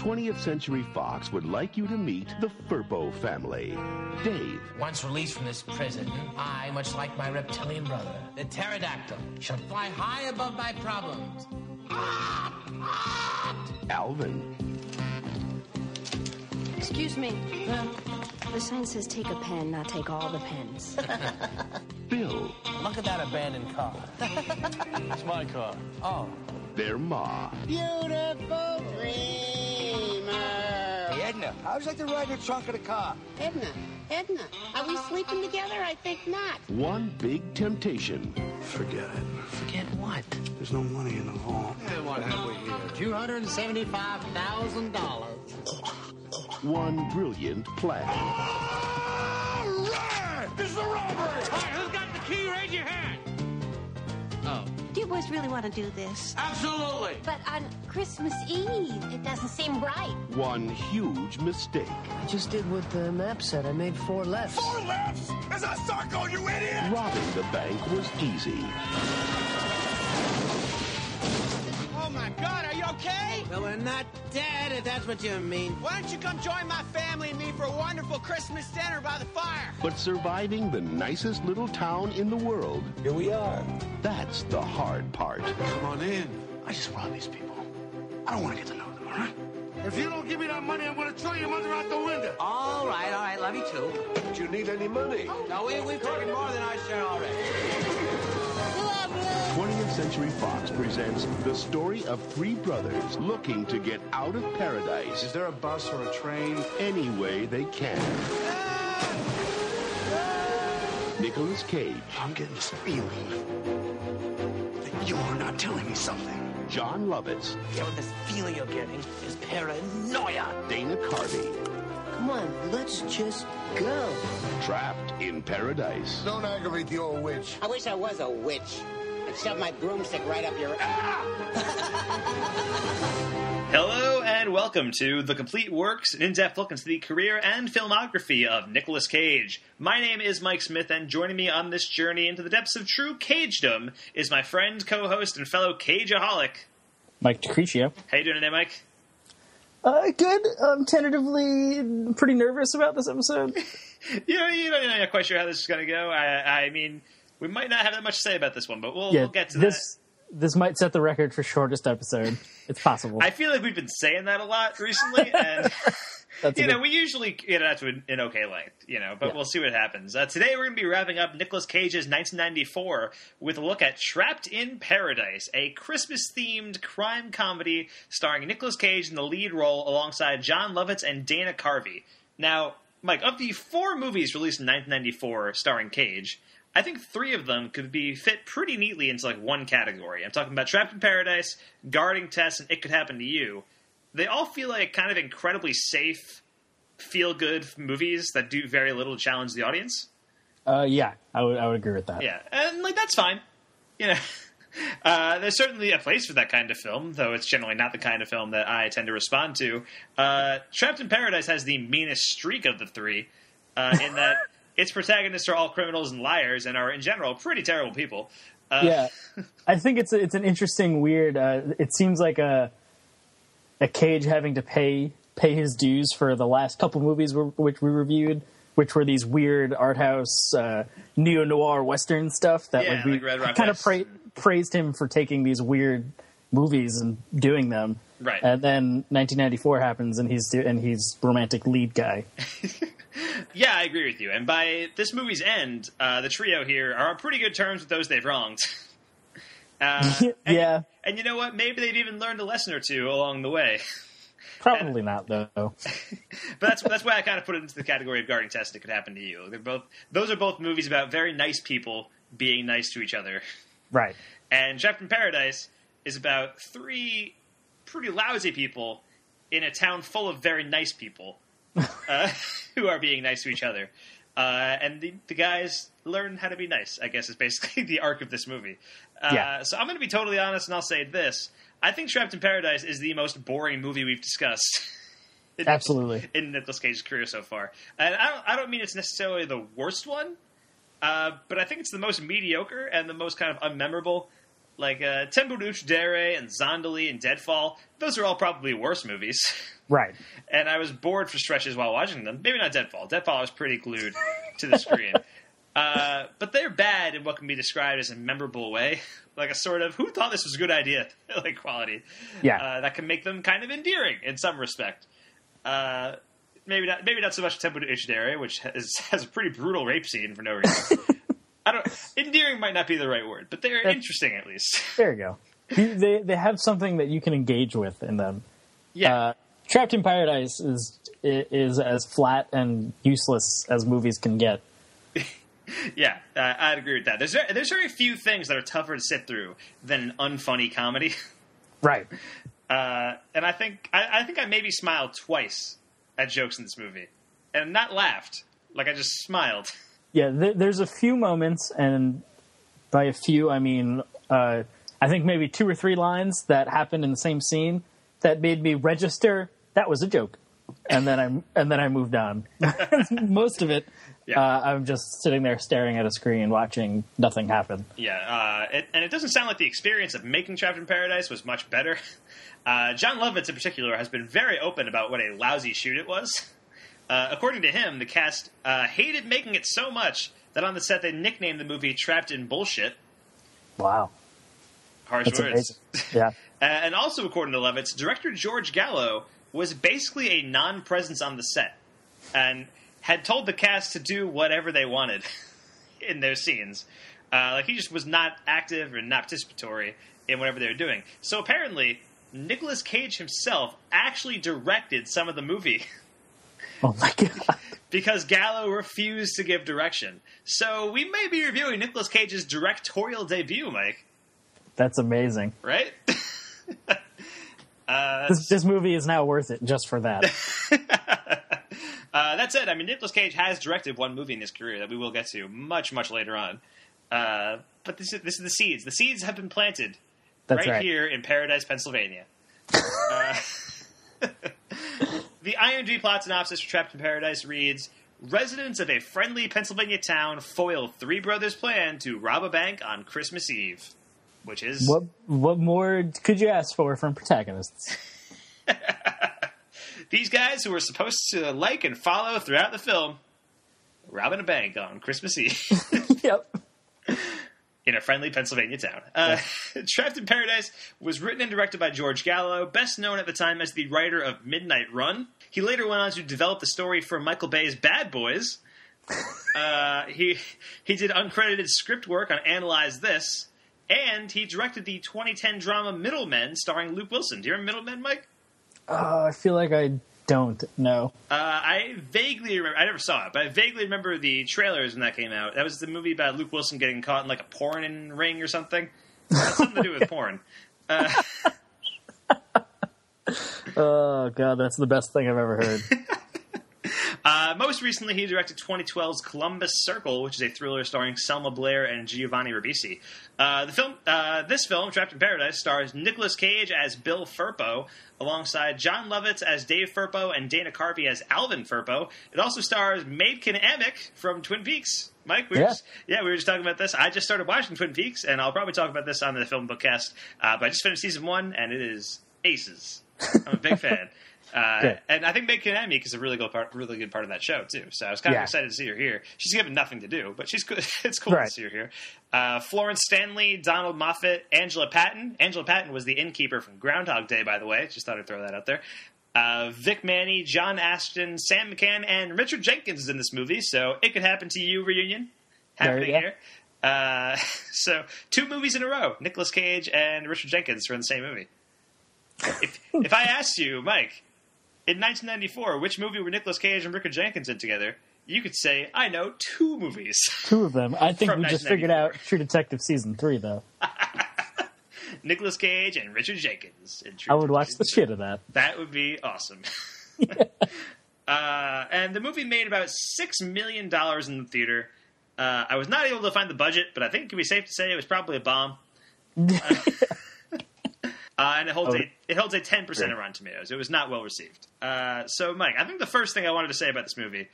20th Century Fox would like you to meet the Furbo family. Dave. Once released from this prison, I, much like my reptilian brother, the pterodactyl, shall fly high above my problems. Alvin. Excuse me. The sign says take a pen, not take all the pens. Bill. Look at that abandoned car. It's my car. Oh. Their ma. Beautiful dreamer. Hey, Edna, how would you like to ride in the trunk of the car? Edna, are we sleeping together? I think not. One big temptation. Forget it. Forget what? There's no money in the vault. And what have we here? $275,000. One brilliant plan. This is a robbery! All right, who's got the key? Raise your hand. Oh. Do you boys really want to do this? Absolutely. But on Christmas Eve, it doesn't seem right. One huge mistake. I just did what the map said. I made 4 lefts. 4 lefts? Is that Sarko, you idiot? Robbing the bank was easy. Oh my God, are you okay? Well, we're not dead, if that's what you mean. Why don't you come join my family and me for a wonderful Christmas dinner by the fire? But surviving the nicest little town in the world, Here we are. that's the hard part. Come on in. I just robbed these people. I don't want to get to know them, all right? If you don't give me that money, I'm going to throw your mother out the window. All right. Love you too. Do you need any money? No, we've taken more than our share already. 20th Century Fox presents the story of 3 brothers looking to get out of paradise Is there a bus or a train? any way they can. Nicolas Cage, I'm getting this feeling that you're not telling me something. John Lovitz, Yeah, this feeling you're getting is paranoia. Dana Carvey, Come on, let's just go. trapped in paradise. Don't aggravate the old witch. I wish I was a witch. I'd shove my broomstick right up your... Hello and welcome to The Complete Works, an in-depth look into the career and filmography of Nicolas Cage. My name is Mike Smith, and joining me on this journey into the depths of true Cagedom is my friend, co-host, and fellow Cageaholic, Mike DeCriscio. How you doing today, Mike? Good. I'm tentatively pretty nervous about this episode. You're not quite sure how this is going to go. I mean, we might not have that much to say about this one, but we'll get to that. This might set the record for shortest episode. It's possible. I feel like we've been saying that a lot recently, and we usually get out to an okay length, but We'll see what happens. Today we're going to be wrapping up Nicolas Cage's 1994 with a look at Trapped in Paradise, a Christmas-themed crime comedy starring Nicolas Cage in the lead role alongside John Lovitz and Dana Carvey. Now, Mike, of the 4 movies released in 1994 starring Cage, I think 3 of them could be fit pretty neatly into one category. I'm talking about Trapped in Paradise, Guarding Tess, and It Could Happen to You. They all feel like kind of incredibly safe, feel-good movies that do very little to challenge the audience. Yeah, I would agree with that. Yeah, and that's fine. There's certainly a place for that kind of film, though it's generally not the kind of film that I tend to respond to. Trapped in Paradise has the meanest streak of the 3, in that its protagonists are all criminals and liars and are, in general, pretty terrible people. Yeah, I think it's an interesting, weird... it seems like a Cage having to pay his dues for the last couple movies which we reviewed, which were these weird art house neo-noir Western stuff that we kind of praised him for taking these weird movies and doing them. Right. And then 1994 happens and he's romantic lead guy. Yeah, I agree with you. And by this movie's end, the trio here are on pretty good terms with those they've wronged. Yeah. And you know what? Maybe they've even learned a lesson or two along the way. Probably not, though. But that's why I kind of put it into the category of Guarding Tess. It Could Happen to You. Those are both movies about very nice people being nice to each other. Right. And Trapped in Paradise is about 3 pretty lousy people in a town full of very nice people. Who are being nice to each other. And the guys learn how to be nice, I guess is basically the arc of this movie. So I'm going to be totally honest and I'll say this. I think Trapped in Paradise is the most boring movie we've discussed. Absolutely. In Nicolas Cage's career so far. And I don't mean it's necessarily the worst one, but I think it's the most mediocre and the most kind of unmemorable. Like Tempo de Uccidere and Zondali and Deadfall, those are all probably worse movies. Right. And I was bored for stretches while watching them. Maybe not Deadfall. Deadfall I was pretty glued to the screen. But they're bad in what can be described as a memorable way. Like a sort of, who thought this was a good idea? Like quality. Yeah. That can make them kind of endearing in some respect. Maybe not so much Tempo de Uccidere, which has a pretty brutal rape scene for no reason. Endearing might not be the right word, but they're interesting at least. There you go. They have something that you can engage with in them. Yeah. Trapped in Paradise is as flat and useless as movies can get. Yeah, I'd agree with that. There's very few things that are tougher to sit through than an unfunny comedy. Right. And I think I maybe smiled twice at jokes in this movie, and not laughed. Like I just smiled. Yeah, there's a few moments, and by a few I mean I think maybe 2 or 3 lines that happened in the same scene that made me register that was a joke, and then I moved on. Most of it, I'm just sitting there staring at a screen, watching nothing happen. Yeah, and it doesn't sound like the experience of making Trapped in Paradise was much better. John Lovitz, in particular, has been very open about what a lousy shoot it was. According to him, the cast hated making it so much that on the set they nicknamed the movie Trapped in Bullshit. Wow. Harsh That's words. Amazing. Yeah. And also, according to Lovitz, director George Gallo was basically a non-presence on the set and had told the cast to do whatever they wanted in their scenes. Like, he just was not active or not participatory in whatever they were doing. So apparently, Nicolas Cage himself actually directed some of the movie. Oh my God. Because Gallo refused to give direction. So we may be reviewing Nicolas Cage's directorial debut, Mike. That's amazing. Right? This movie is now worth it just for that. That said, I mean, Nicolas Cage has directed one movie in his career that we will get to much, much later on. But this is the seeds. The seeds have been planted right here in Paradise, Pennsylvania. The IMDb plot synopsis for Trapped in Paradise reads, residents of a friendly Pennsylvania town foil 3 brothers' plan to rob a bank on Christmas Eve. Which is... What more could you ask for from protagonists? These guys who were supposed to like and follow throughout the film, robbing a bank on Christmas Eve. Yep. In a friendly Pennsylvania town. Trapped in Paradise was written and directed by George Gallo, best known at the time as the writer of Midnight Run. He later went on to develop the story for Michael Bay's Bad Boys. He did uncredited script work on Analyze This, and he directed the 2010 drama Middlemen, starring Luke Wilson. Do you remember Middlemen, Mike? I feel like I don't know. I vaguely remember. I never saw it, but I vaguely remember the trailers when that came out. That was the movie about Luke Wilson getting caught in like a porn ring or something. It had something to do with porn. Oh God, that's the best thing I've ever heard. Most recently, he directed 2012's Columbus Circle, which is a thriller starring Selma Blair and Giovanni Ribisi. This film, Trapped in Paradise, stars Nicolas Cage as Bill Firpo, alongside John Lovitz as Dave Firpo and Dana Carvey as Alvin Firpo. It also stars Maidkin Amick from Twin Peaks. Mike, we were just talking about this. I just started watching Twin Peaks, and I'll probably talk about this on the FilmBook cast. But I just finished season 1, and it is aces. I'm a big fan. And I think Maidkin Amick is a really good part of that show too. So I was kind of excited to see her here. She's given nothing to do, but she's good. It's cool to see her here. Florence Stanley, Donald Moffat, Angela Patton. Angela Patton was the innkeeper from Groundhog Day, by the way. Just thought I'd throw that out there. Vic Manny, John Ashton, Sam McCann, and Richard Jenkins is in this movie. So It Could Happen to You reunion happening here. So 2 movies in a row. Nicolas Cage and Richard Jenkins are in the same movie. If I asked you, Mike, in 1994, which movie were Nicolas Cage and Richard Jenkins in together? You could say, I know 2 movies. 2 of them. I think we just figured out True Detective Season 3, though. Nicolas Cage and Richard Jenkins. I would watch the shit of that. That would be awesome. And the movie made about $6 million in the theater. I was not able to find the budget, but I think it can be safe to say it was probably a bomb. And it holds a 10% of Rotten Tomatoes. It was not well received. So, Mike, I think the first thing I wanted to say about this movie,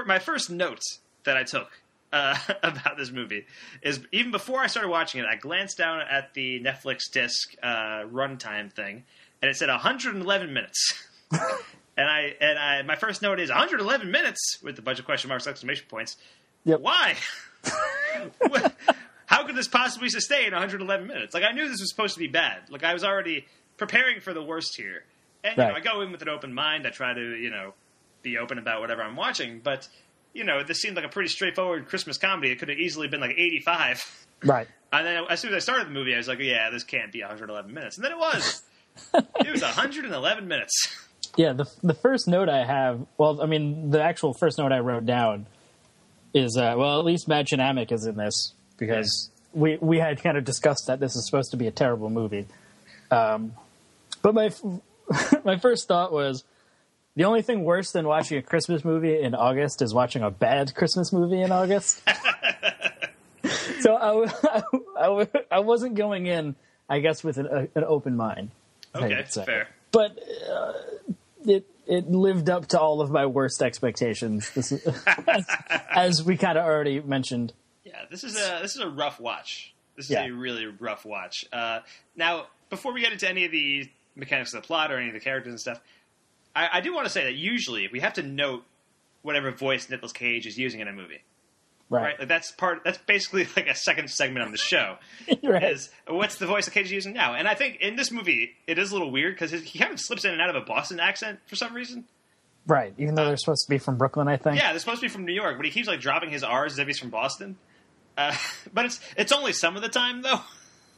my first note that I took about this movie is even before I started watching it, I glanced down at the Netflix disc runtime thing, and it said 111 minutes. and my first note is 111 minutes with a bunch of question marks, exclamation points. Yep. Why? How could this possibly sustain 111 minutes? Like, I knew this was supposed to be bad. Like, I was already preparing for the worst here. And, you know, I go in with an open mind. I try to, you know, be open about whatever I'm watching. But, you know, this seemed like a pretty straightforward Christmas comedy. It could have easily been like 85. Right. And then as soon as I started the movie, I was like, yeah, this can't be 111 minutes. And then it was. It was 111 minutes. Yeah, the first note I have, well, I mean, the actual first note I wrote down is, well, at least Mad Shinamic is in this, because we had kind of discussed that this is supposed to be a terrible movie. But my first thought was, the only thing worse than watching a Christmas movie in August is watching a bad Christmas movie in August. So I wasn't going in, I guess, with an open mind. Okay, fair. But it lived up to all of my worst expectations. This is, as we kind of already mentioned. Yeah, this is a rough watch. This is a really rough watch. Now, before we get into any of the mechanics of the plot or any of the characters and stuff, I do want to say that usually we have to note whatever voice Nicolas Cage is using in a movie. Right? Like that's basically like a second segment on the show. Right. Is what's the voice that Cage is using now? And I think in this movie it is a little weird because he kind of slips in and out of a Boston accent for some reason. Right, even though they're supposed to be from Brooklyn, I think. Yeah, they're supposed to be from New York, but he keeps like dropping his R's as if he's from Boston. But it's only some of the time though.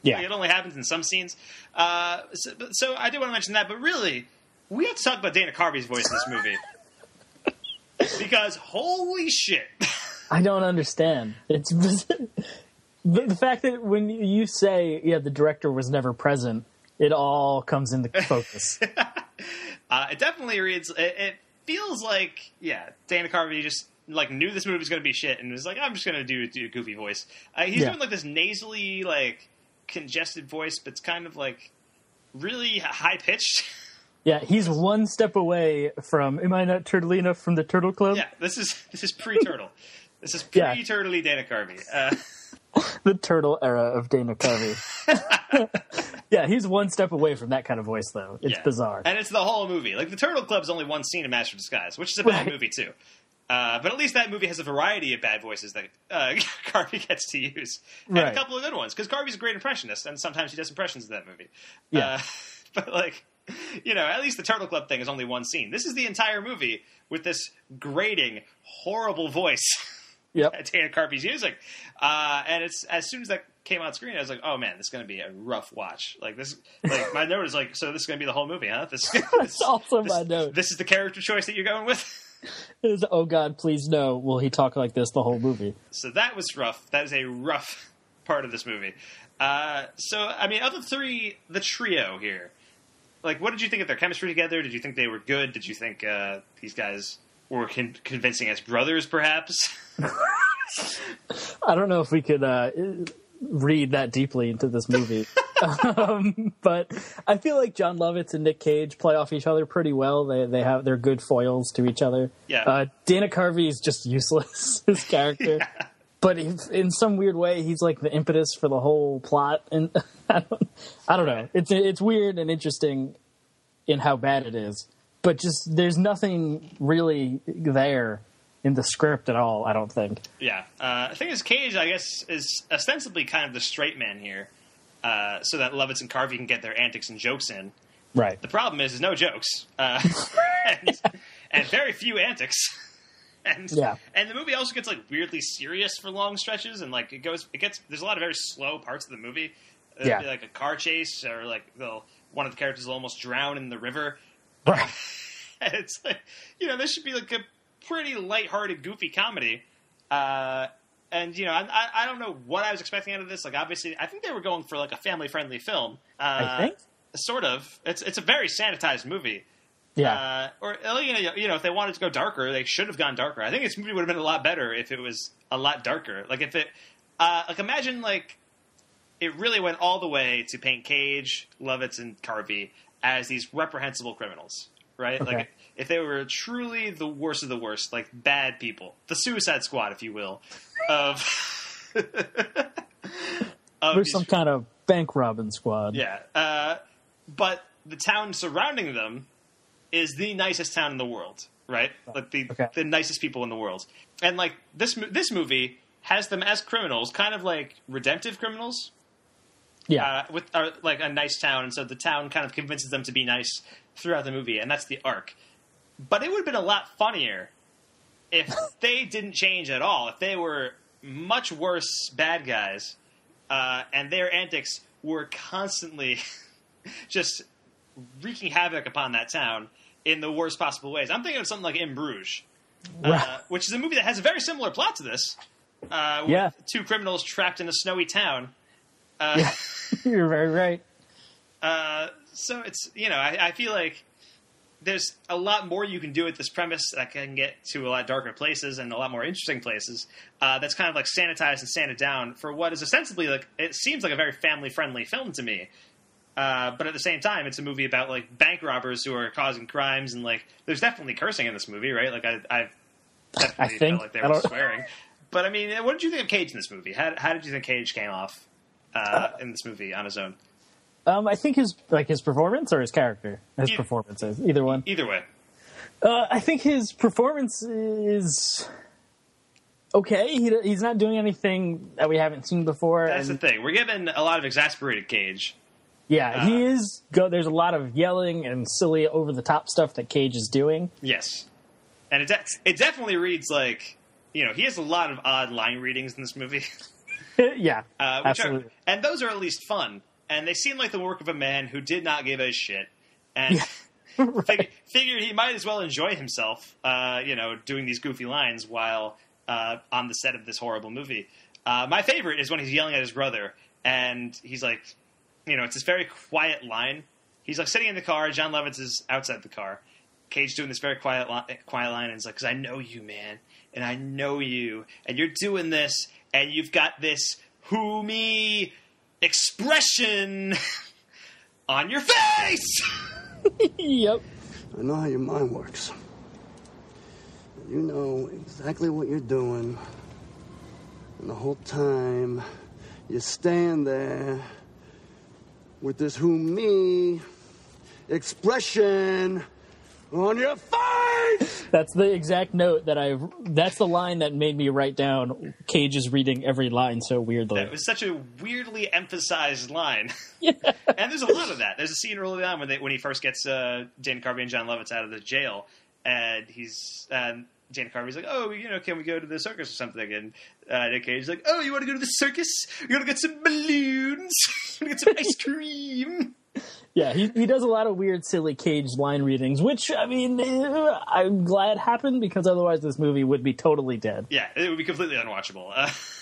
Yeah, like, it only happens in some scenes. So I do want to mention that, but really, we have to talk about Dana Carvey's voice in this movie because holy shit. I don't understand. It's the fact that when you say, the director was never present, it all comes into focus. It definitely reads. It feels like, Dana Carvey just like knew this movie was going to be shit and was like, I'm just going to do a goofy voice. He's doing like this nasally, like congested voice, but it's kind of like really high pitched. Yeah, he's one step away from. Am I not turtly enough from the Turtle Club? Yeah, this is pre-turtle. This is pre-turtly Dana Carvey. The turtle era of Dana Carvey. Yeah, he's one step away from that kind of voice, though. It's bizarre. And it's the whole movie. Like, the Turtle Club's only one scene in Master of Disguise, which is a bad movie, too. But at least that movie has a variety of bad voices that Carvey gets to use. And a couple of good ones, because Carvey's a great impressionist, and sometimes he does impressions in that movie. Yeah. But, like, at least the Turtle Club thing is only one scene. This is the entire movie with this grating, horrible voice. Yep. Dana Carvey's using. And it's as soon as that came on screen, I was like, oh man, this is going to be a rough watch. Like this, like my note is like, so this is going to be the whole movie, huh? That's also my note. This is the character choice that you're going with? It was, oh God, please no. Will he talk like this the whole movie? So that was rough. That is a rough part of this movie. So, I mean, of the trio here, like, what did you think of their chemistry together? Did you think they were good? Did you think these guys were convincing as brothers, perhaps? I don't know if we could read that deeply into this movie. But I feel like Jon Lovitz and Nick Cage play off each other pretty well. They're good foils to each other. Yeah. Dana Carvey is just useless, his character. Yeah. But in some weird way, he's like the impetus for the whole plot. And I don't know. It's weird and interesting in how bad it is. But just there's nothing really there in the script at all, I don't think. Yeah. The thing is, Cage, I guess, is ostensibly kind of the straight man here, so that Lovitz and Carvey can get their antics and jokes in. Right. The problem is, there's no jokes, and very few antics. And the movie also gets like weirdly serious for long stretches, and like there's a lot of very slow parts of the movie. There'll be like a car chase, or like one of the characters will almost drown in the river. Right. And it's like, this should be like a pretty lighthearted, goofy comedy. And, I don't know what I was expecting out of this. Like, obviously, I think they were going for like a family-friendly film. I think? Sort of. It's a very sanitized movie. Yeah. Or, if they wanted to go darker, they should have gone darker. I think this movie would have been a lot better if it was a lot darker. Like, if it... imagine, like, it really went all the way to paint Cage, Lovitz, and Carvey as these reprehensible criminals, right? Okay. Like, if they were truly the worst of the worst, like bad people, the Suicide Squad, if you will, of There's some kind of bank robbing squad. Yeah. But the town surrounding them is the nicest town in the world, right? Like the nicest people in the world. And like this movie has them as criminals, kind of like redemptive criminals. Yeah. With like a nice town, and so the town kind of convinces them to be nice throughout the movie, and that's the arc. But it would have been a lot funnier if they didn't change at all. If they were much worse bad guys, and their antics were constantly just wreaking havoc upon that town in the worst possible ways. I'm thinking of something like In Bruges, which is a movie that has a very similar plot to this. With two criminals trapped in a snowy town. You're very right. So it's, I feel like there's a lot more you can do with this premise that can get to a lot darker places and a lot more interesting places. That's kind of like sanitized and sanded down for what is ostensibly like, it seems like a very family-friendly film to me. But at the same time, it's a movie about like bank robbers who are causing crimes, and like there's definitely cursing in this movie, right? Like I've definitely felt like they were swearing. But I mean, what did you think of Cage in this movie? How did you think Cage came off in this movie on his own? I think his performance or his character? His performances, either one. Either way. I think his performance is okay. He's not doing anything that we haven't seen before. That's the thing. We're given a lot of exasperated Cage. Yeah, he is. There's a lot of yelling and silly, over-the-top stuff that Cage is doing. Yes. And it definitely reads like, he has a lot of odd line readings in this movie. Yeah, absolutely. And those are at least fun. And they seem like the work of a man who did not give a shit. And figured he might as well enjoy himself, doing these goofy lines while on the set of this horrible movie. My favorite is when he's yelling at his brother, and he's like, it's this very quiet line. He's like sitting in the car. John Lovitz is outside the car. Cage doing this very quiet line, and he's like, "Because I know you, man, and I know you, and you're doing this, and you've got this who me expression on your face." Yep. I know how your mind works. You know exactly what you're doing, and the whole time you stand there with this who me expression on your face. That's the exact note that's the line that made me write down Cage is reading every line so weirdly. It was such a weirdly emphasized line. Yeah. And there's a lot of that. There's a scene early on when he first gets Dana Carvey and John Lovitz out of the jail, and Dana Carvey's like, "Oh, can we go to the circus or something?" And Nick Cage's like, "Oh, you want to go to the circus? You want to get some balloons? You want to get some ice cream?" Yeah, he does a lot of weird, silly Cage line readings, which, I mean, I'm glad happened, because otherwise this movie would be totally dead. Yeah, it would be completely unwatchable.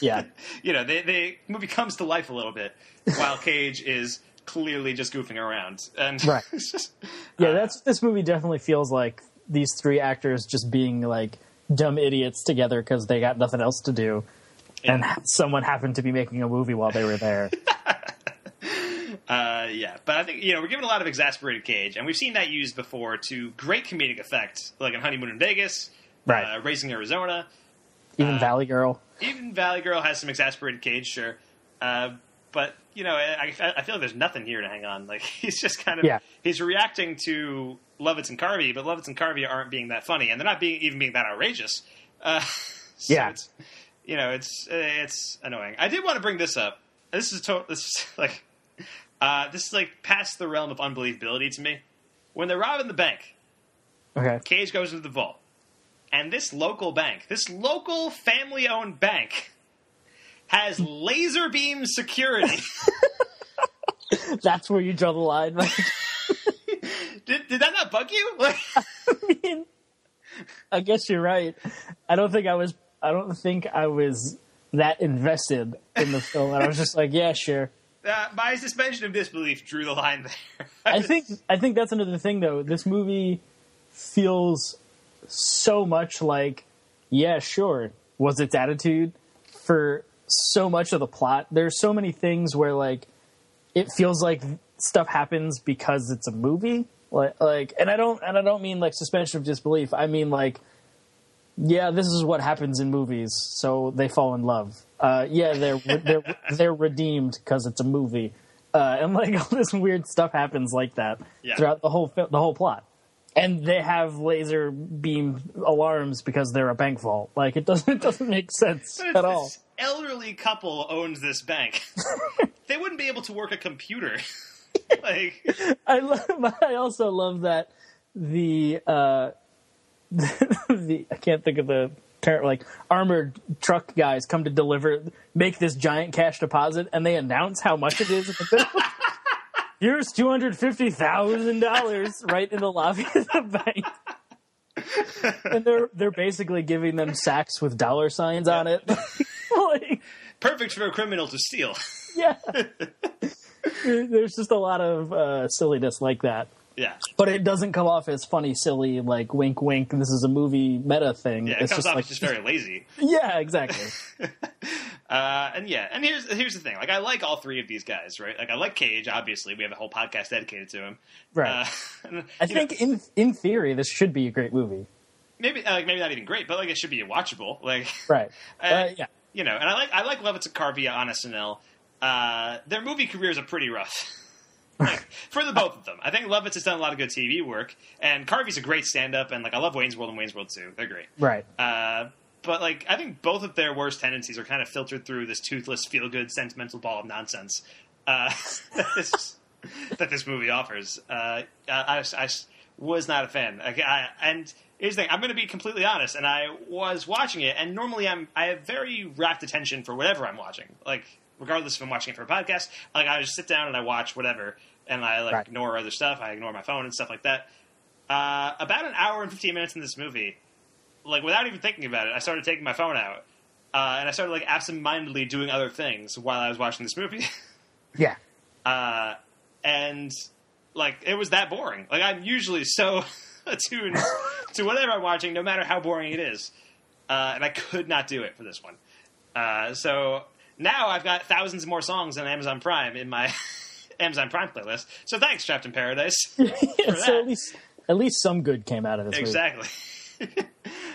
Yeah. The movie comes to life a little bit, while Cage is clearly just goofing around. And right. This movie definitely feels like these three actors just being, like, dumb idiots together because they got nothing else to do, and someone happened to be making a movie while they were there. But I think, we're given a lot of exasperated Cage, and we've seen that used before to great comedic effect, like in Honeymoon in Vegas, right. Raising Arizona. Even Valley Girl. Even Valley Girl has some exasperated Cage, sure. But, I feel like there's nothing here to hang on. Like, he's just kind of, he's reacting to Lovitz and Carvey, but Lovitz and Carvey aren't being that funny, and they're not even being that outrageous. It's annoying. I did want to bring this up. This is past the realm of unbelievability to me. When they're robbing the bank, Cage goes into the vault, and this local family-owned bank has laser beam security. That's where you draw the line. Did that not bug you? I mean, I guess you're right. I don't think I was that invested in the film. And I was just like, yeah, sure. My suspension of disbelief drew the line there. I think that's another thing, though. This movie feels so much like, yeah, sure, was its attitude for so much of the plot. There's so many things where, like, it feels like stuff happens because it's a movie. Like, and I don't mean like suspension of disbelief. I mean like yeah, this is what happens in movies, so they fall in love. Yeah, they're redeemed because it's a movie, and like all this weird stuff happens like that throughout the whole plot. And they have laser beam alarms because they're a bank vault. Like it doesn't make sense at all. This elderly couple owns this bank. They wouldn't be able to work a computer. Like I also love that the I can't think of the term, like armored truck guys come to make this giant cash deposit, and they announce how much it is at the middle. Here's $250,000 right in the lobby of the bank. And they're basically giving them sacks with dollar signs on it. Like, perfect for a criminal to steal. Yeah. There's just a lot of silliness like that. Yeah. But it doesn't come off as funny, silly, like wink, wink, this is a movie meta thing. Yeah, it comes off as just very lazy. Yeah, exactly. And here's the thing. Like, I like all three of these guys, right? Like, I like Cage, obviously. We have a whole podcast dedicated to him. Right. I think in theory, this should be a great movie. Maybe not even great, but like it should be watchable. Like, right. Yeah. You know, and I like Lovitz and Carvey on SNL. Their movie careers are pretty rough. Like, for the both of them. I think Lovitz has done a lot of good TV work, and Carvey's a great stand-up, and like I love Wayne's World and Wayne's World 2. They're great. Right. But like I think both of their worst tendencies are kind of filtered through this toothless, feel-good, sentimental ball of nonsense that this movie offers. I was not a fan. And here's the thing: I'm going to be completely honest. And I was watching it, and normally I have very rapt attention for whatever I'm watching. Like, regardless if I'm watching it for a podcast, like I just sit down and I watch whatever, and I ignore other stuff. I ignore my phone and stuff like that. About an hour and 15 minutes in this movie, like without even thinking about it, I started taking my phone out, and I started like absentmindedly doing other things while I was watching this movie. Yeah. And like it was that boring. Like I'm usually so attuned to whatever I'm watching, no matter how boring it is, and I could not do it for this one. So now I've got thousands more songs on Amazon Prime in my Amazon Prime playlist. So thanks, Trapped in Paradise. So at least some good came out of this movie. Exactly.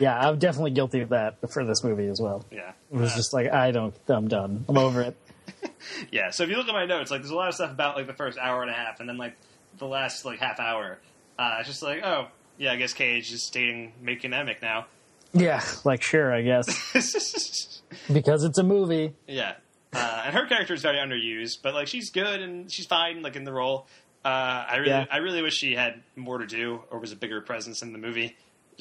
Yeah, I'm definitely guilty of that for this movie as well. Yeah. It was just like, I'm done. I'm over it. Yeah, so if you look at my notes, like there's a lot of stuff about like the first hour and a half, and then like the last like half hour. It's just like, oh, yeah, I guess Cage is dating Macon Emick now. Yeah, like sure, I guess. Because it's a movie. Yeah. And her character is very underused, but like she's good and she's fine like in the role. I really wish she had more to do or was a bigger presence in the movie.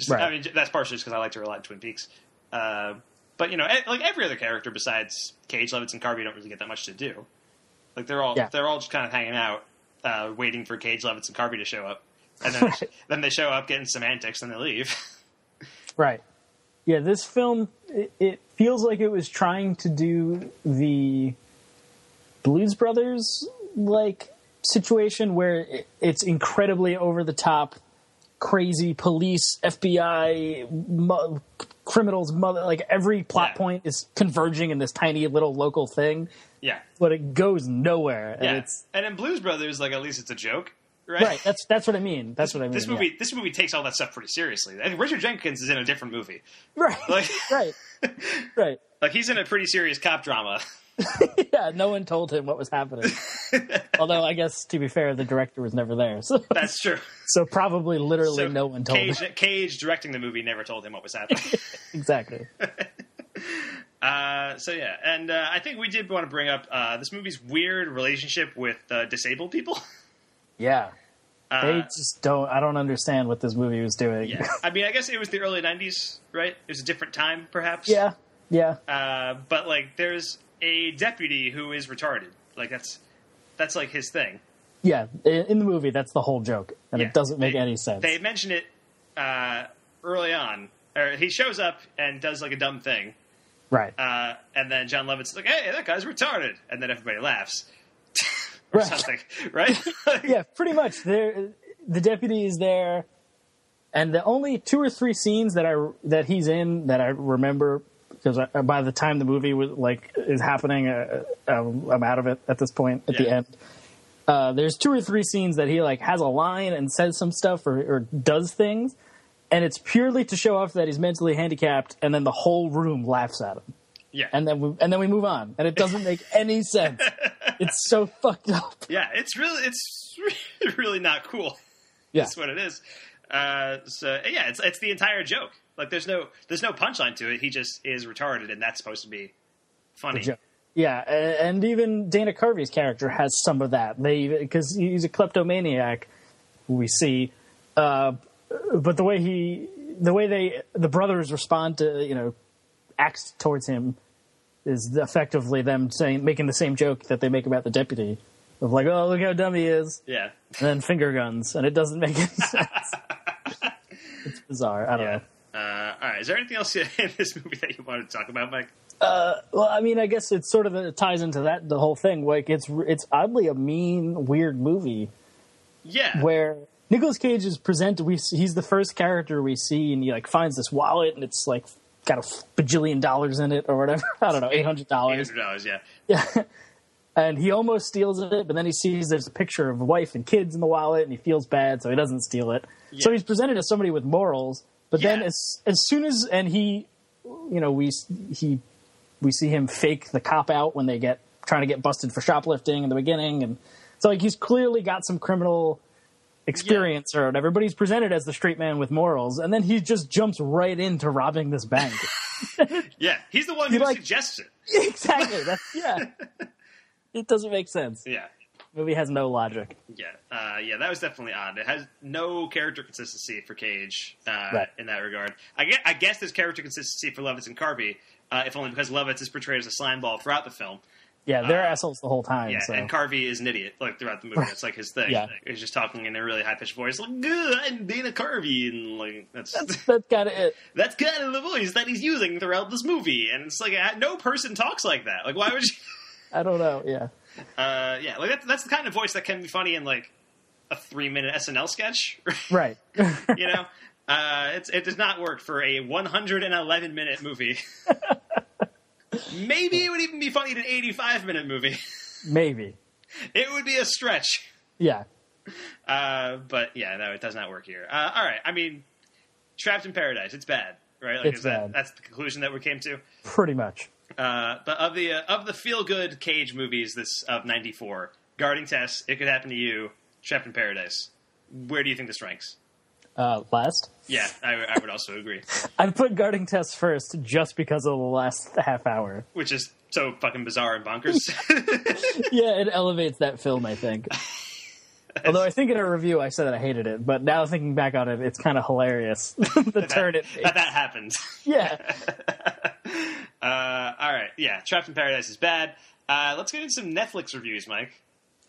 Right. I mean, that's partially just because I liked her a lot in Twin Peaks. But you know, like every other character besides Cage, Lovitz, and Carvey don't really get that much to do. Like they're all just kind of hanging out, waiting for Cage, Lovitz, and Carvey to show up, and then then they show up, getting semantics, and they leave. Right. Yeah, this film it feels like it was trying to do the Blues Brothers like situation where it's incredibly over the top, crazy police, FBI, criminals, like every plot point is converging in this tiny little local thing. Yeah, but it goes nowhere. Yeah, and in Blues Brothers, like at least it's a joke, right? Right. That's what I mean. That's what I mean. This movie takes all that stuff pretty seriously. And Richard Jenkins is in a different movie, right? Like, right. Like he's in a pretty serious cop drama. Yeah, no one told him what was happening. Although, I guess, to be fair, the director was never there. So that's true. So probably literally no one told him. Cage directing the movie never told him what was happening. Exactly. So yeah, and I think we did want to bring up this movie's weird relationship with disabled people. Yeah. They just don't... I don't understand what this movie was doing. Yeah. I mean, I guess it was the early 90s, right? It was a different time, perhaps? Yeah. But, like, there's a deputy who is retarded. Like, that's like, his thing. Yeah. In the movie, that's the whole joke. And it doesn't make any sense. They mention it early on. Or he shows up and does, like, a dumb thing. Right. And then John Lovett's like, hey, that guy's retarded. And then everybody laughs. Right. Something, right? Yeah, pretty much. The deputy is there, and the only 2 or 3 scenes that he's in that I remember, because by the time the movie is happening, I'm out of it at this point. At the end, there's 2 or 3 scenes that he has a line and says some stuff or does things, and it's purely to show off that he's mentally handicapped, and then the whole room laughs at him. Yeah. And then we move on, and it doesn't make any sense. It's so fucked up. Yeah, it's really not cool. Yeah. That's what it is. So yeah, it's the entire joke. Like there's no punchline to it. He just is retarded, and that's supposed to be funny. Yeah, and even Dana Carvey's character has some of that. Because he's a kleptomaniac, we see. But the way the brothers respond to acts towards him is effectively them making the same joke that they make about the deputy of like, oh, look how dumb he is. Yeah. And then finger guns, and it doesn't make any sense. It's bizarre. I don't know. All right. Is there anything else in this movie that you wanted to talk about, Mike? Well, I mean, I guess it sort of ties into the whole thing. Like, it's oddly a mean, weird movie. Yeah. Where Nicolas Cage is presented. He's the first character we see, and he like finds this wallet, and it's like got $1 bajillion in it or whatever. I don't know, $800. $800, yeah. Yeah. And he almost steals it, but then he sees there's a picture of a wife and kids in the wallet, and he feels bad, so he doesn't steal it. Yeah. So he's presented as somebody with morals, but then as soon as we see him fake the cop out when they trying to get busted for shoplifting in the beginning, and so like he's clearly got some criminal experience or whatever, but he's presented as the straight man with morals, and then he just jumps right into robbing this bank. Yeah, he's the one who suggests it. Exactly. It doesn't make sense. Yeah. The movie has no logic. Yeah. That was definitely odd. It has no character consistency for Cage in that regard. I guess there's character consistency for Lovitz and Carvey, if only because Lovitz is portrayed as a slimeball throughout the film. Yeah, they're assholes the whole time. Yeah, so. And Carvey is an idiot throughout the movie. That's like his thing. Yeah. He's just talking in a really high-pitched voice, like, I'm Dana Carvey, and like that's kind of it. That's kind of the voice that he's using throughout this movie, and it's like no person talks like that. Like, why would you? I don't know. Yeah. Like that's the kind of voice that can be funny in like a 3-minute SNL sketch, right? It does not work for a 111-minute movie. Maybe it would even be funny in an 85-minute movie. Maybe it would be a stretch. Yeah. But yeah, no, it does not work here. All right, I mean, Trapped in Paradise, it's bad, right? Like, it's bad. That's the conclusion that we came to. Pretty much. But of the feel-good Cage movies of '94, Guarding Tess, It Could Happen to You, Trapped in Paradise, where do you think this ranks? Last? Yeah, I would also agree. I'd put Guarding Tess first just because of the last half hour. Which is so fucking bizarre and bonkers. Yeah, it elevates that film, I think. Although I think in a review I said that I hated it, but now thinking back on it, it's kind of hilarious. Turn it. That happened. Yeah. All right, yeah, Trapped in Paradise is bad. Let's get into some Netflix reviews, Mike.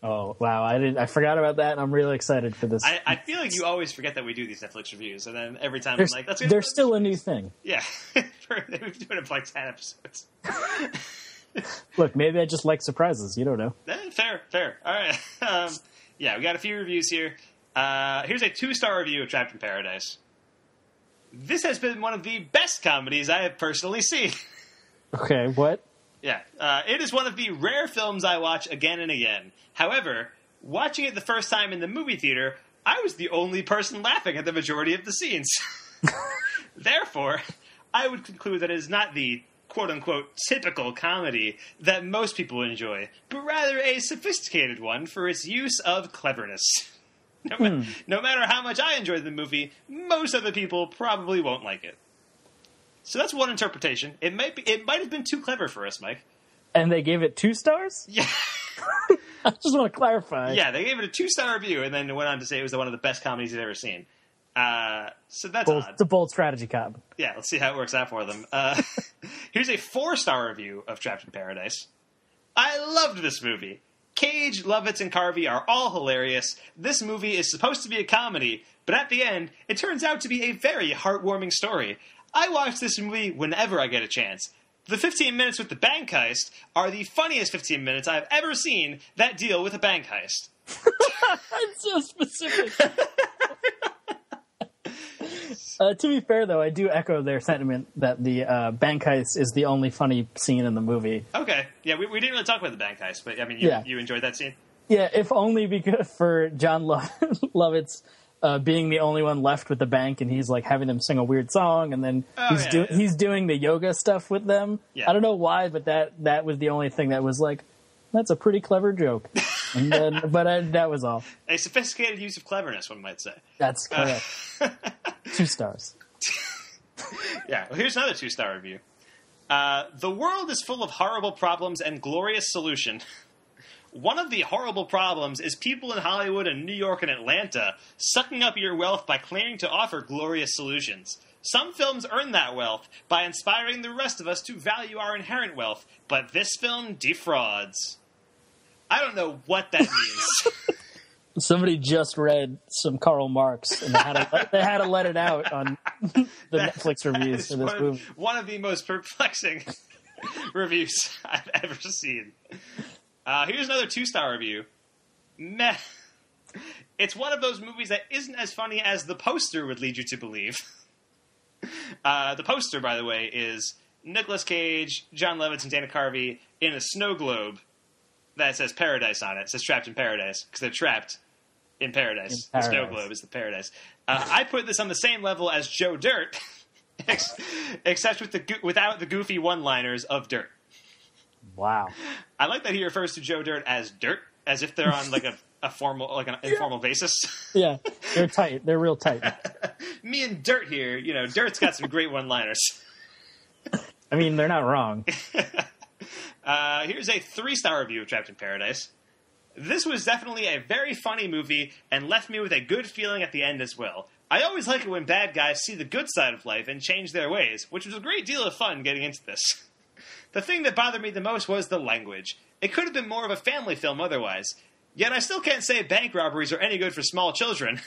Oh, wow. I forgot about that, and I'm really excited for this. I feel like you always forget that we do these Netflix reviews, and then every time I'm like, that's they're still a new thing. Yeah. We've been doing it for like 10 episodes. Look, maybe I just like surprises. You don't know. Fair. All right. Yeah, we got a few reviews here. Here's a 2-star review of Trapped in Paradise. This has been one of the best comedies I have personally seen. Okay, what? Yeah. It is one of the rare films I watch again and again. However, watching it the first time in the movie theater, I was the only person laughing at the majority of the scenes. Therefore, I would conclude that it is not the quote-unquote typical comedy that most people enjoy, but rather a sophisticated one for its use of cleverness. No matter how much I enjoy the movie, most other people probably won't like it. So that's one interpretation. It might have been too clever for us, Mike. And they gave it 2 stars? Yeah. I just want to clarify. Yeah, they gave it a 2-star review, and then went on to say it was one of the best comedies they've ever seen. So that's odd. It's a bold strategy, Cobb. Yeah, let's see how it works out for them. Here's a 4-star review of Trapped in Paradise. I loved this movie. Cage, Lovitz, and Carvey are all hilarious. This movie is supposed to be a comedy, but at the end, it turns out to be a very heartwarming story. I watch this movie whenever I get a chance. The 15 minutes with the bank heist are the funniest 15 minutes I've ever seen that deal with a bank heist. That's so specific. To be fair, though, I do echo their sentiment that the bank heist is the only funny scene in the movie. Okay. Yeah, we didn't really talk about the bank heist, but I mean, you enjoyed that scene? Yeah, if only because for John Lovitz being the only one left with the bank, and he's like having them sing a weird song, and then he's doing the yoga stuff with them. Yeah. I don't know why, but that was the only thing that was like, that's a pretty clever joke. And then, that was all. A sophisticated use of cleverness, one might say. That's correct. 2 stars. Yeah, well, here's another 2-star review. The world is full of horrible problems and glorious solution. One of the horrible problems is people in Hollywood and New York and Atlanta sucking up your wealth by claiming to offer glorious solutions. Some films earn that wealth by inspiring the rest of us to value our inherent wealth, but this film defrauds. I don't know what that means. Somebody just read some Karl Marx, and they had to let it out on the Netflix reviews for this movie. One of the most perplexing reviews I've ever seen. Here's another 2-star review. Meh. It's one of those movies that isn't as funny as the poster would lead you to believe. The poster, by the way, is Nicolas Cage, John Lovitz, and Dana Carvey in a snow globe that says paradise on it. It says trapped in paradise, because they're trapped in paradise. The snow globe is the paradise. I put this on the same level as Joe Dirt, except without the goofy one-liners of Dirt. Wow. I like that he refers to Joe Dirt as Dirt, as if they're on like a formal, like an informal basis. Yeah, they're tight. They're real tight. Me and Dirt here, Dirt's got some great one-liners. I mean, they're not wrong. Here's a 3-star review of Trapped in Paradise. This was definitely a very funny movie and left me with a good feeling at the end as well. I always like it when bad guys see the good side of life and change their ways, which was a great deal of fun getting into this. The thing that bothered me the most was the language. It could have been more of a family film otherwise. Yet I still can't say bank robberies are any good for small children.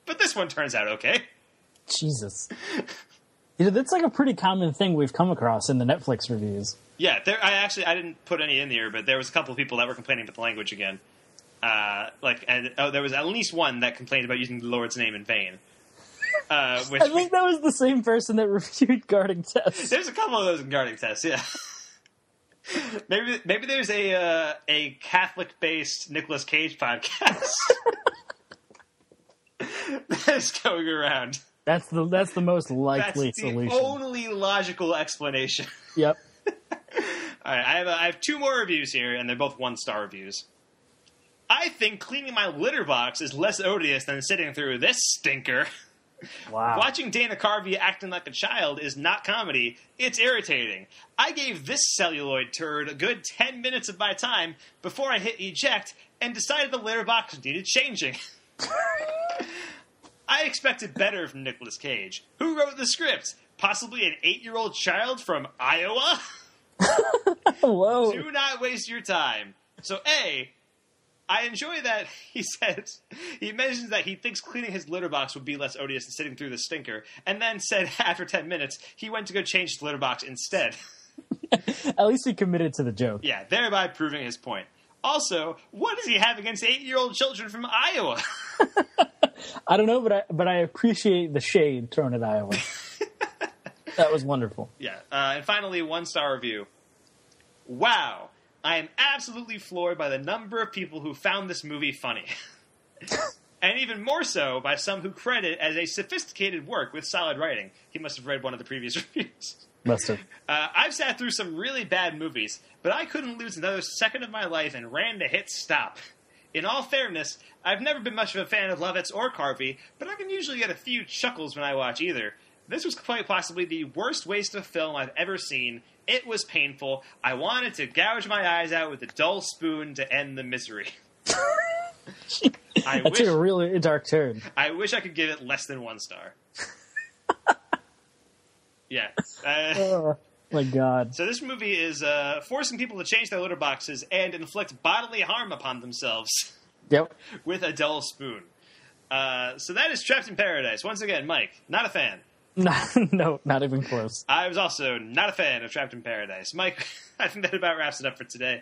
But this one turns out okay. Jesus. That's like a pretty common thing we've come across in the Netflix reviews. Yeah, I didn't put any in here, but there was a couple of people that were complaining about the language again. There was at least one that complained about using the Lord's name in vain. I think that was the same person that reviewed Guarding Test. There's a couple of those in Guarding Test, yeah. Maybe there's a Catholic-based Nicolas Cage podcast that's going around. That's the most likely solution. That's the only logical explanation. Yep. All right, I have 2 more reviews here, and they're both 1-star reviews. I think cleaning my litter box is less odious than sitting through this stinker. Wow. Watching Dana Carvey acting like a child is not comedy. It's irritating. I gave this celluloid turd a good 10 minutes of my time before I hit eject and decided the litter box needed changing. I expected better from Nicolas Cage. Who wrote the script? Possibly an 8-year-old child from Iowa? Whoa. Do not waste your time. So, I enjoy that he mentions that he thinks cleaning his litter box would be less odious than sitting through the stinker, and then said after 10 minutes he went to go change his litter box instead. At least he committed to the joke. Yeah, thereby proving his point. Also, what does he have against 8-year-old children from Iowa? I don't know, but I appreciate the shade thrown at Iowa. That was wonderful. Yeah, and finally, 1-star review. Wow. I am absolutely floored by the number of people who found this movie funny. And even more so by some who credit it as a sophisticated work with solid writing. He must have read one of the previous reviews. Must have. I've sat through some really bad movies, but I couldn't lose another second of my life and ran to hit stop. In all fairness, I've never been much of a fan of Lovitz or Carvey, but I can usually get a few chuckles when I watch either. This was quite possibly the worst waste of film I've ever seen. It was painful. I wanted to gouge my eyes out with a dull spoon to end the misery. That's a really dark turn. I wish I could give it less than 1 star. Yeah. Oh, my God. So this movie is forcing people to change their litter boxes and inflict bodily harm upon themselves. Yep. With a dull spoon. So that is Trapped in Paradise. Once again, Mike, not a fan. No, not even close. I was also not a fan of Trapped in Paradise. Mike, I think that about wraps it up for today.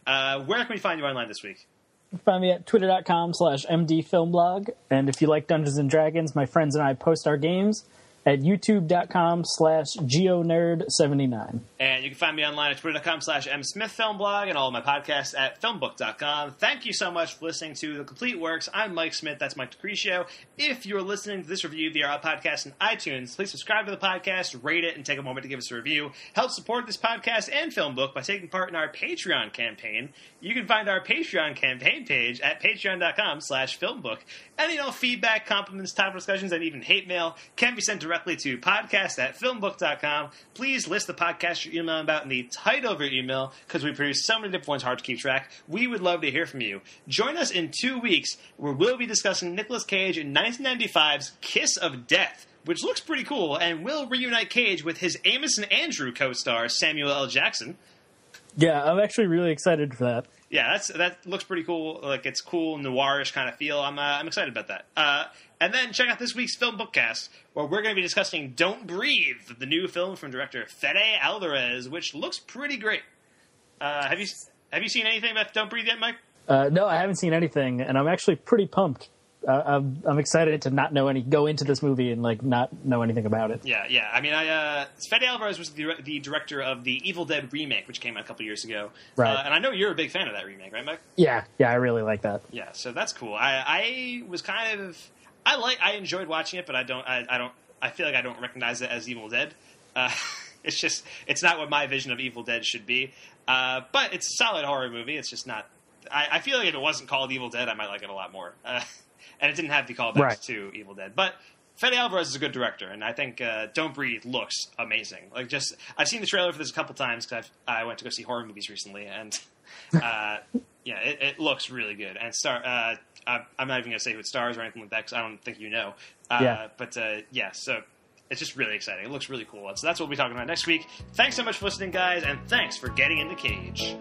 Where can we find you online this week? You can find me at twitter.com/mdfilmblog. And if you like Dungeons & Dragons, my friends and I post our games at youtube.com/geonerd79. And you can find me online at twitter.com/msmithfilmblog and all of my podcasts at filmbook.com. Thank you so much for listening to The Complete Works. I'm Mike Smith. That's Mike DeCriscio. If you're listening to this review via our podcast and iTunes, please subscribe to the podcast, rate it, and take a moment to give us a review. Help support this podcast and FilmBook by taking part in our Patreon campaign. You can find our Patreon campaign page at patreon.com/filmbook. Any feedback, compliments, topic discussions, and even hate mail can be sent directly to podcast@filmbook.com. Please list the podcast you're emailing about in the title of your email, because we produce so many different ones, hard to keep track. We would love to hear from you. Join us in 2 weeks, where we'll be discussing Nicolas Cage in 1995's Kiss of Death, which looks pretty cool, and will reunite Cage with his Amos and Andrew co-star Samuel L. Jackson. Yeah, I'm actually really excited for that. Yeah, that looks pretty cool. Like, it's cool, noirish kind of feel. I'm excited about that. And then check out this week's Film Bookcast, where we're going to be discussing Don't Breathe, the new film from director Fede Alvarez, which looks pretty great. Have you seen anything about Don't Breathe yet, Mike? No, I haven't seen anything, and I'm actually pretty pumped. I'm excited to not know go into this movie and not know anything about it. Yeah. I mean, Fede Alvarez was the director of the Evil Dead remake, which came out a couple years ago. Right. And I know you're a big fan of that remake, right, Mike? Yeah, I really like that. Yeah, so that's cool. I was kind of I enjoyed watching it, but I feel like I don't recognize it as Evil Dead. It's not what my vision of Evil Dead should be. But it's a solid horror movie. It's just not. I feel like if it wasn't called Evil Dead, I might like it a lot more. And it didn't have the callbacks to Evil Dead. But Fede Alvarez is a good director, and I think Don't Breathe looks amazing. I've seen the trailer for this a couple times because I went to go see horror movies recently, and it looks really good. And I'm not even going to say who it stars or anything like that because I don't think you know. So it's just really exciting. It looks really cool. So that's what we'll be talking about next week. Thanks so much for listening, guys, and thanks for getting into Cage.